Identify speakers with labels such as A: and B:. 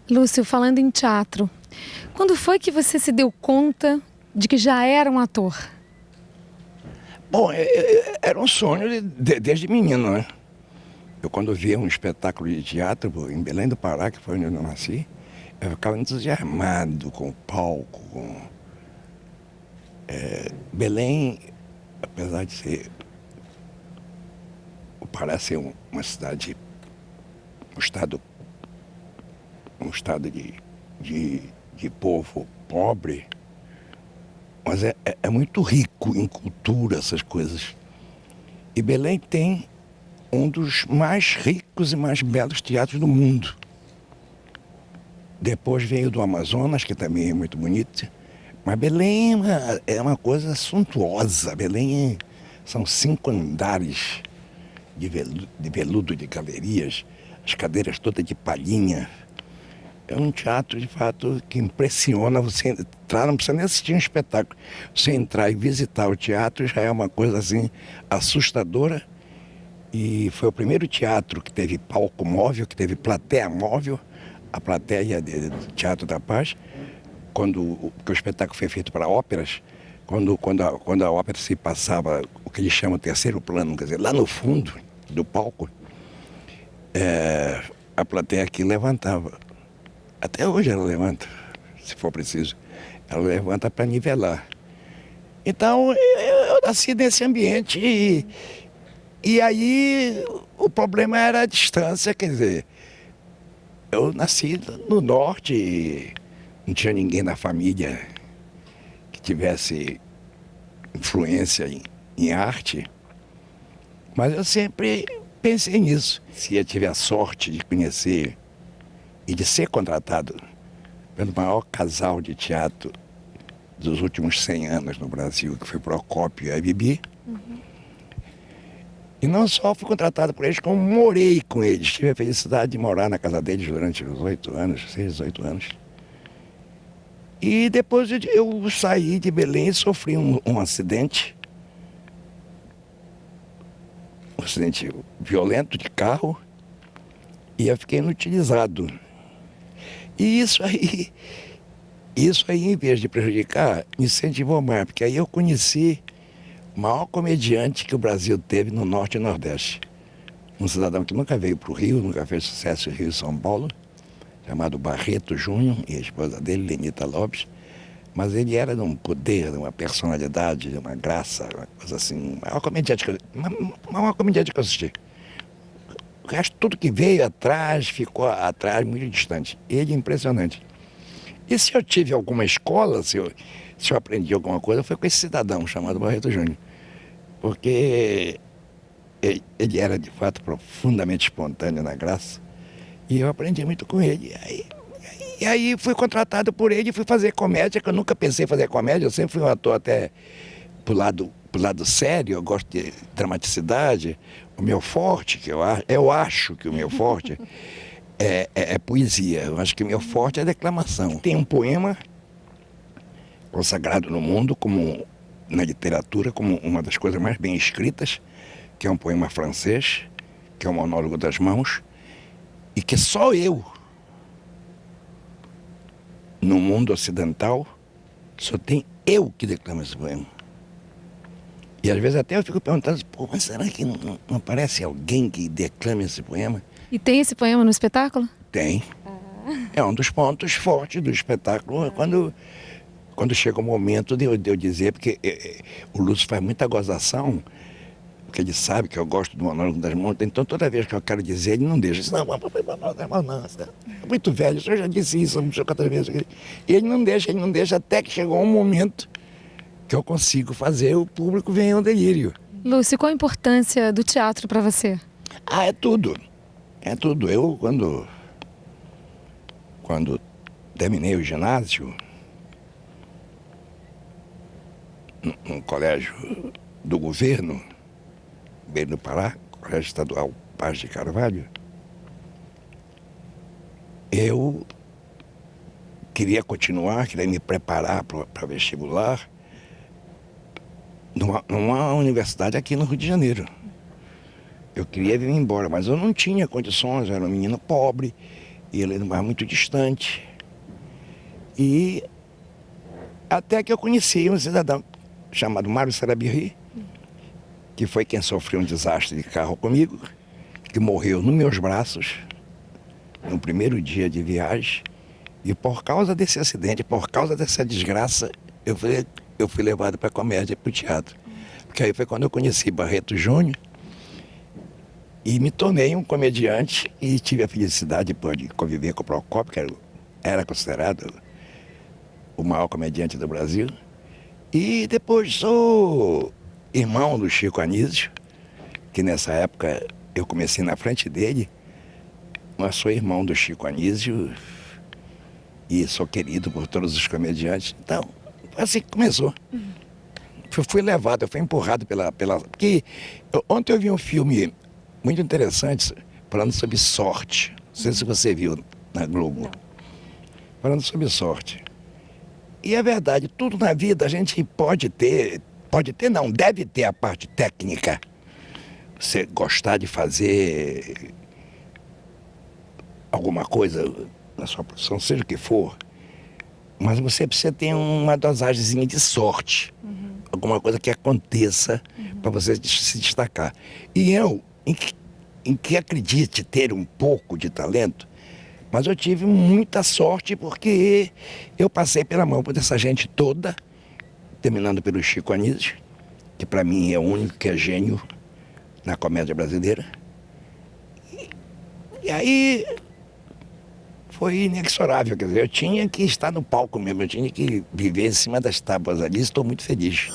A: Lúcio, falando em teatro, quando foi que você se deu conta de que já era um ator?
B: Bom, era um sonho desde menino, né? Eu quando via um espetáculo de teatro em Belém do Pará, que foi onde eu nasci, eu ficava entusiasmado com o palco. Belém, apesar de ser o Pará ser uma cidade, um estado de povo pobre, mas é muito rico em cultura, essas coisas. E Belém tem um dos mais ricos e mais belos teatros do mundo. Depois veio do Amazonas, que também é muito bonito. Mas Belém é uma coisa suntuosa. Belém são 5 andares de veludo de galerias, as cadeiras todas de palhinha. É um teatro, de fato, que impressiona você entrar, não precisa nem assistir um espetáculo. Você entrar e visitar o teatro já é uma coisa assim assustadora. E foi o primeiro teatro que teve palco móvel, que teve plateia móvel, a plateia do Teatro da Paz, porque o espetáculo foi feito para óperas, quando a ópera se passava, o que eles chamam de terceiro plano, quer dizer, lá no fundo do palco, a plateia aqui levantava. Até hoje ela levanta, se for preciso. Ela levanta para nivelar. Então, eu nasci nesse ambiente e aí o problema era a distância, quer dizer, eu nasci no norte e não tinha ninguém na família que tivesse influência em arte, mas eu sempre pensei nisso. Se eu tiver a sorte de conhecer e de ser contratado pelo maior casal de teatro dos últimos 100 anos no Brasil, que foi Procópio e a Bibi. E não só fui contratado por eles, como morei com eles. Tive a felicidade de morar na casa deles durante os 8 anos, 6, 8 anos. E depois eu saí de Belém e sofri um acidente. Um acidente violento de carro. E eu fiquei inutilizado. E isso aí, em vez de prejudicar, me incentivou mais. Porque aí eu conheci o maior comediante que o Brasil teve no Norte e Nordeste. Um cidadão que nunca veio para o Rio, nunca fez sucesso em Rio e São Paulo, chamado Barreto Júnior, e a esposa dele, Lenita Lopes. Mas ele era de um poder, de uma personalidade, de uma graça, uma coisa assim, maior comediante que eu assisti. O resto, tudo que veio atrás, ficou atrás, muito distante. Ele é impressionante. E se eu tive alguma escola, se eu aprendi alguma coisa, foi com esse cidadão chamado Barreto Júnior. Porque ele era, de fato, profundamente espontâneo na graça. E eu aprendi muito com ele. E aí fui contratado por ele e fui fazer comédia, que eu nunca pensei em fazer comédia. Eu sempre fui um ator até pro lado sério, eu gosto de dramaticidade. O meu forte, eu acho que o meu forte é poesia. Eu acho que o meu forte é declamação. Tem um poema consagrado no mundo, como na literatura, como uma das coisas mais bem escritas, que é um poema francês, que é o Monólogo das Mãos, e que só eu, no mundo ocidental, só tem eu que declamo esse poema. E às vezes até eu fico perguntando, pô, mas será que não aparece alguém que declame esse poema?
A: E tem esse poema no espetáculo?
B: Tem. É um dos pontos fortes do espetáculo, quando chega o momento de eu dizer, porque o Lúcio faz muita gozação, porque ele sabe que eu gosto do Monólogo das Mãos, então toda vez que eu quero dizer, ele não deixa. Não, é muito velho, eu já disse isso, não sei quantas vezes. E ele não deixa até que chegou um momento que eu consigo fazer, o público vem ao delírio.
A: Lúcio, qual a importância do teatro para você?
B: É tudo. É tudo. Eu, quando terminei o ginásio, num colégio do governo, bem do Pará, Colégio Estadual Paz de Carvalho, eu queria continuar, queria me preparar para vestibular numa universidade aqui no Rio de Janeiro. Eu queria vir embora, mas eu não tinha condições, eu era um menino pobre E ele não era muito distante. E até que eu conheci um cidadão chamado Mário Sarabirri, que foi quem sofreu um desastre de carro comigo, que morreu nos meus braços, no primeiro dia de viagem. E por causa desse acidente, por causa dessa desgraça, eu fui levado para a comédia, para o teatro. Porque aí foi quando eu conheci Barreto Júnior e me tornei um comediante e tive a felicidade depois de conviver com o Procópio, que era considerado o maior comediante do Brasil. E depois sou irmão do Chico Anísio, que nessa época eu comecei na frente dele, mas sou irmão do Chico Anísio e sou querido por todos os comediantes. Então, assim que começou. Eu fui levado, eu fui empurrado pela... Porque ontem eu vi um filme muito interessante falando sobre sorte. Não sei se você viu na Globo.
A: Não.
B: Falando sobre sorte. E é verdade, tudo na vida a gente pode ter não, deve ter a parte técnica. Você gostar de fazer alguma coisa na sua profissão, seja o que for, mas você precisa ter uma dosagemzinha de sorte. Alguma coisa que aconteça para você se destacar. E eu, em que acredite ter um pouco de talento, mas eu tive muita sorte porque eu passei pela mão por essa gente toda, terminando pelo Chico Anísio, que para mim é o único que é gênio na comédia brasileira. E aí foi inexorável, quer dizer, eu tinha que estar no palco mesmo, eu tinha que viver em cima das tábuas ali, estou muito feliz.